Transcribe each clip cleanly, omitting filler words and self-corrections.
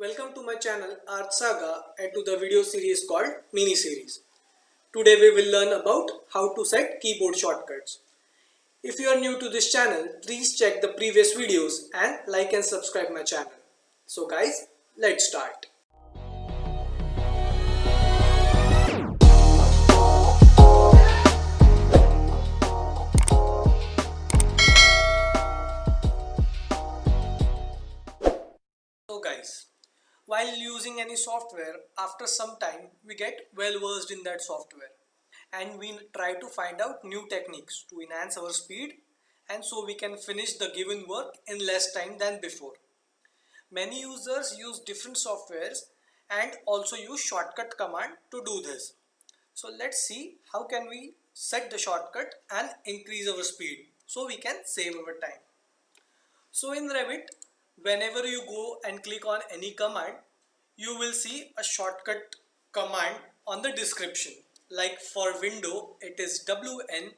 Welcome to my channel Art Saga and to the video series called Mini Series. Today we will learn about how to set keyboard shortcuts. If you are new to this channel, please check the previous videos and like and subscribe my channel. So guys, let's start. So guys, while using any software, after some time we get well versed in that software and we try to find out new techniques to enhance our speed and so we can finish the given work in less time than before. Many users use different softwares and also use shortcut command to do this. So let's see how can we set the shortcut and increase our speed so we can save our time. So in Revit, whenever you go and click on any command, you will see a shortcut command on the description. Like for window, it is WN,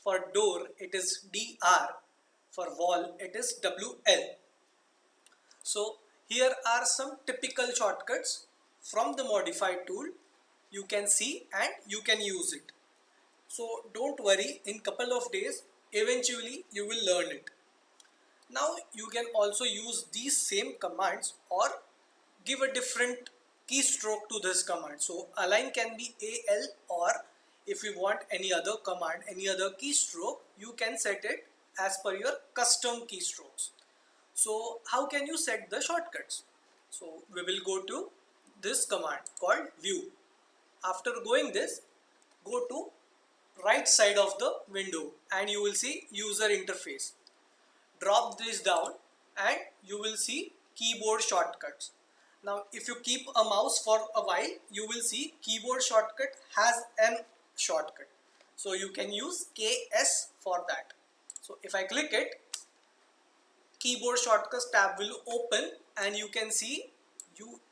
for door, it is DR, for wall, it is WL. So here are some typical shortcuts from the modified tool. You can see and you can use it. So don't worry, in couple of days, eventually you will learn it. Now you can also use these same commands or give a different keystroke to this command. So align can be AL, or if you want any other command, any other keystroke, you can set it as per your custom keystrokes. So how can you set the shortcuts? So we will go to this command called view. After going this, go to right side of the window and you will see user interface. Drop this down and you will see keyboard shortcuts. Now if you keep a mouse for a while, you will see keyboard shortcut has an shortcut. So you can use KS for that. So if I click it, keyboard shortcuts tab will open and you can see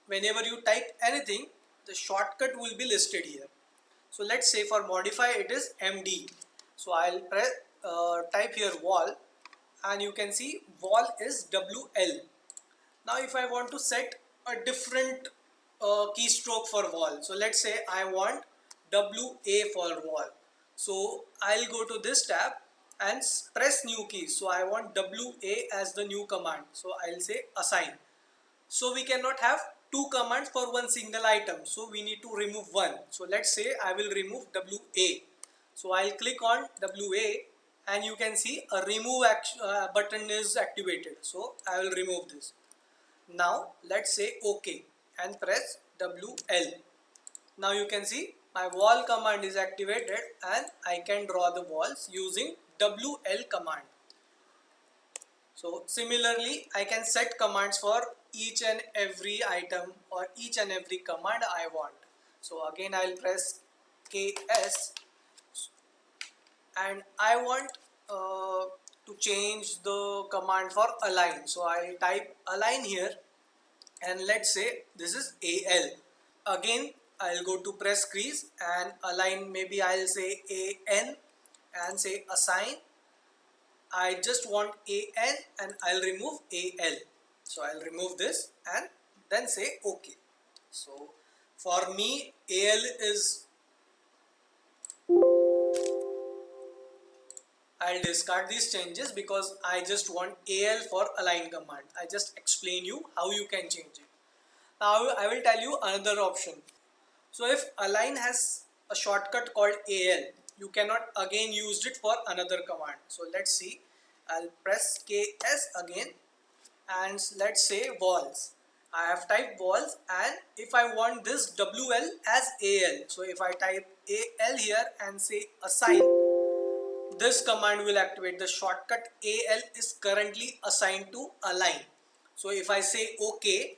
whenever you type anything, the shortcut will be listed here. So let's say for modify it is MD. So I'll press type here wall and you can see wall is WL. Now if I want to set a different keystroke for wall, so let's say I want WA for wall. So I'll go to this tab and press new key. So I want WA as the new command. So I'll say assign. So we cannot have two commands for one single item. So we need to remove one. So let's say I will remove WA. So I'll click on WA and you can see a remove button is activated. So I will remove this. Now let's say OK and press WL. Now you can see my wall command is activated and I can draw the walls using WL command. So similarly, I can set commands for each and every item or each and every command I want. So again, I'll press KS and I want to change the command for align. So I'll type align here and let's say this is AL. Again, I'll go to press crease and align, maybe I'll say AN and say assign. I just want AN and I'll remove AL. So I'll remove this and then say OK. So for me, AL is, I'll discard these changes because I just want AL for align command. I just explain you how you can change it. Now I will tell you another option. So if align has a shortcut called AL, you cannot again use it for another command. So let's see. I'll press KS again and let's say walls. I have typed walls and if I want this WL as AL, so if I type AL here and say assign, this command will activate. The shortcut AL is currently assigned to align. So if I say OK,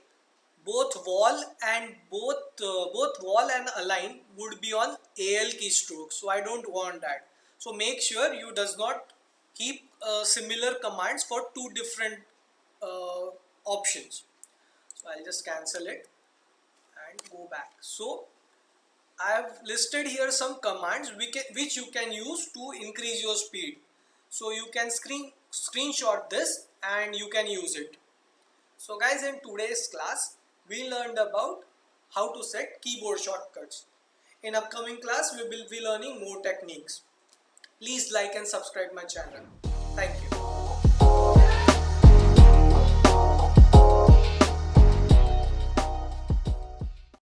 both wall and align would be on AL keystroke. So I don't want that. So make sure you does not keep similar commands for two different options. So I'll just cancel it and go back. So I have listed here some commands which you can use to increase your speed. So you can screenshot this and you can use it. So guys, in today's class we learned about how to set keyboard shortcuts. In upcoming class, we will be learning more techniques. Please like and subscribe my channel. Thank you.